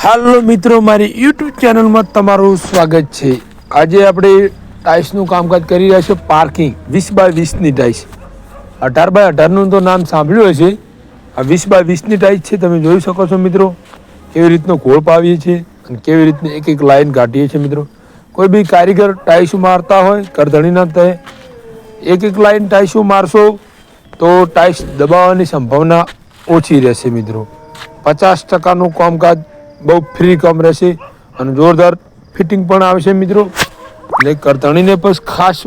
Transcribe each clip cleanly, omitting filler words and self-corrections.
હાલો મિત્રો, મારી યુટ્યુબ ચેનલમાં તમારું સ્વાગત છે। આજે આપણે ટાઇલ્સનું કામકાજ કરી રહ્યા છે। પાર્કિંગ 20x20ની ટાઇલ્સ, 18x18નું તો નામ સાંભળ્યું હશે। આ 20x20ની ટાઇલ્સ છે। તમે જોઈ શકો છો મિત્રો કેવી રીતનો ઘોળ પાવીએ છીએ અને કેવી રીતની એક એક લાઈન કાઢીએ છીએ મિત્રો। કોઈ બી કારીગર ટાઇલ્સ મારતા હોય કરધણીના તે એક એક લાઈન ટાઇલ્સ મારશો તો ટાઇલ્સ દબાવવાની સંભાવના ઓછી રહેશે મિત્રો। 50%નું કામકાજ બહુ ફ્રી કામ રહેશે અને જોરદાર ફિટિંગ પણ આવશે મિત્રો। એટલે કરધણીને પણ ખાસ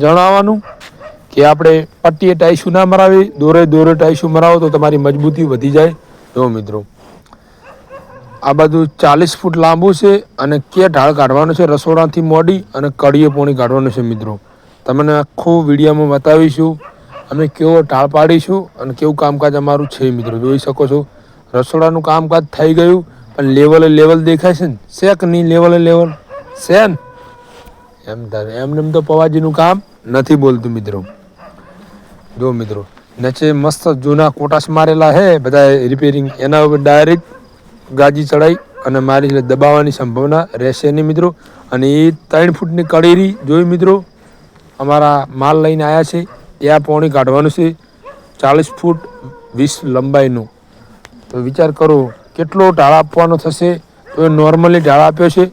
જણાવવાનું કે આપણે પટ્ટીએ ટાઈસુ ના મરાવી, દોરે ટાઈસુ મરાવો તો તમારી મજબૂતી વધી જાય। જો મિત્રો આ બધું 40 ફૂટ લાંબુ છે અને કે ઢાળ કાઢવાનું છે રસોડાથી મોડી અને કડીએ પોણી કાઢવાનું છે મિત્રો। તમને આખું વિડીયોમાં બતાવીશું અમે કેવો ઢાળ પાડીશું અને કેવું કામકાજ અમારું છે મિત્રો। જોઈ શકો છો રસોડાનું કામકાજ થઈ ગયું પણ લેવલ દેખાય છે ને, છે કે નહીં? લેવલ છે ને? એમને તો પવાજીનું કામ નથી બોલતું મિત્રો। જો મિત્રો નીચે મસ્ત જૂના કોટાસ મારેલા હે બધા રિપેરિંગ, એના ઉપર ડાયરેક્ટ ગાજી ચડાઈ અને મારી એટલે દબાવવાની સંભાવના રહેશે નહીં મિત્રો। અને એ 3 ફૂટની કડેરી જોઈ મિત્રો, અમારા માલ લઈને આવ્યા છે ત્યાં પોણી કાઢવાનું છે 40 ફૂટ 20 લંબાઈનું। તો વિચાર કરો કેટલો ઢાળ આપવાનો થશે। તો એ નોર્મલી ઢાળ આપ્યો છે,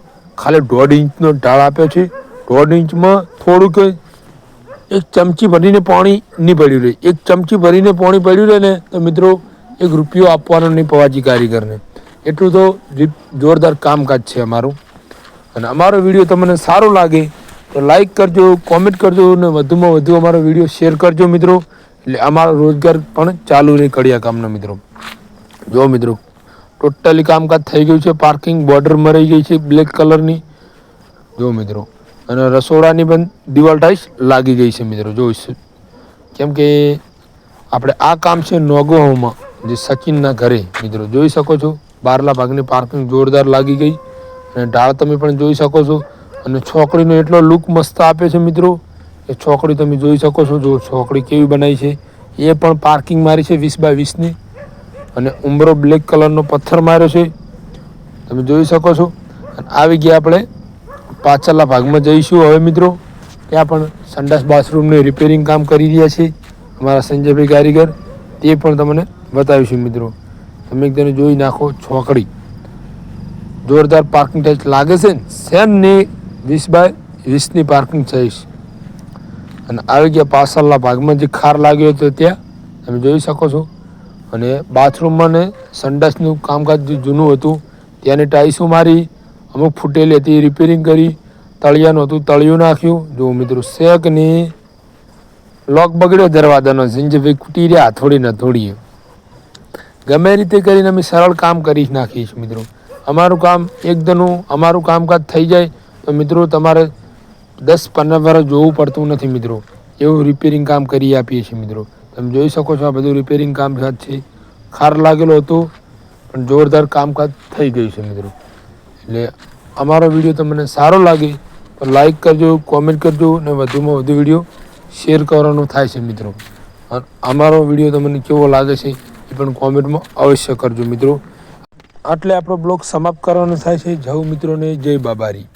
ખાલી 1.5 ઇંચનો ઢાળ આપ્યો છે। 1.5 ઇંચમાં થોડુંક 1 ચમચી ભરીને પાણી નહીં પડ્યું રહે। 1 ચમચી ભરીને પાણી પડ્યું રહે ને તો મિત્રો 1 રૂપિયો આપવાનો નહીં પવાજી કારીગરને। એટલું તો જોરદાર કામકાજ છે અમારું। અને અમારો વિડીયો તમને સારો લાગે તો લાઈક કરજો, કોમેન્ટ કરજો અને વધુમાં વધુ અમારો વિડીયો શેર કરજો મિત્રો। એટલે અમારો રોજગાર પણ ચાલુ રહે કડિયા કામનો મિત્રો। જો મિત્રો ટોટલી કામકાજ થઈ ગયું છે। પાર્કિંગ બોર્ડર મરાઈ ગઈ છે બ્લેક કલરની। જો મિત્રો અને રસોડાની પણ દિવાલ ટાઈલ્સ લાગી ગઈ છે મિત્રો। જોઈશું કેમ કે આપણે આ કામ છે નોગોમાં જે સચિનના ઘરે મિત્રો। જોઈ શકો છો બહારના ભાગની પાર્કિંગ જોરદાર લાગી ગઈ અને ઢાળ તમે પણ જોઈ શકો છો। અને છોકરીનો એટલો લુક મસ્ત આપે છે મિત્રો। એ છોકરી તમે જોઈ શકો છો, જો છોકરી કેવી બનાવી છે। એ પણ પાર્કિંગ મારી છે 20x20ની અને ઉંબરો બ્લેક કલરનો પથ્થર માર્યો છે તમે જોઈ શકો છો। અને આવી ગયા આપણે પાછળના ભાગમાં જઈશું હવે મિત્રો। ત્યાં પણ સંડાસ બાથરૂમનું રિપેરિંગ કામ કરી રહ્યા છે અમારા સંજયભાઈ કારીગર, તે પણ તમને બતાવીશું મિત્રો। તમે એકદમ જોઈ નાખો છોકરી જોરદાર પાર્કિંગ ટાઈલ્સ લાગે છે ને, સેમ ને 20x20ની પાર્કિંગ ટાઈલ્સ। અને આવી ગયા પાછળના ભાગમાં જે ખાર લાગ્યો હતો ત્યાં તમે જોઈ શકો છો। અને બાથરૂમમાં ને સંડાસનું કામકાજ જે જૂનું હતું ત્યાંની ટાઈલ્સો મારી, અમુક ફૂટેલી હતી રિપેરિંગ કરી, તળિયાનું હતું તળિયું નાખ્યું। જો મિત્રો શેક નહીં, લોક બગડ્યો દરવાજાનો, સંજયભાઈ કૂટી રહ્યા હથોડીએ। ગમે રીતે કરીને અમે સરળ કામ કરી નાખીએ છીએ મિત્રો। અમારું કામ એકદમ અમારું કામકાજ થઈ જાય તો મિત્રો તમારે 10-15 વર્ષ જોવું પડતું નથી મિત્રો। એવું રિપેરિંગ કામ કરી આપીએ છીએ મિત્રો। તમે જોઈ શકો છો આ બધું રિપેરિંગ કામકાજ છે। ખાર લાગેલો હતો પણ જોરદાર કામકાજ થઈ ગયું છે મિત્રો। એટલે અમારો વિડીયો તમને સારો લાગે તો લાઈક કરજો, કોમેન્ટ કરજો અને વધુમાં વધુ વિડીયો શેર કરવાનો થાય છે મિત્રો। અમારો વિડીયો તમને કેવો લાગે છે એ પણ કોમેન્ટમાં અવશ્ય કરજો મિત્રો। આટલે આપણો બ્લોગ સમાપ્ત કરવાનો થાય છે। જય મિત્રોને જય બાબારી।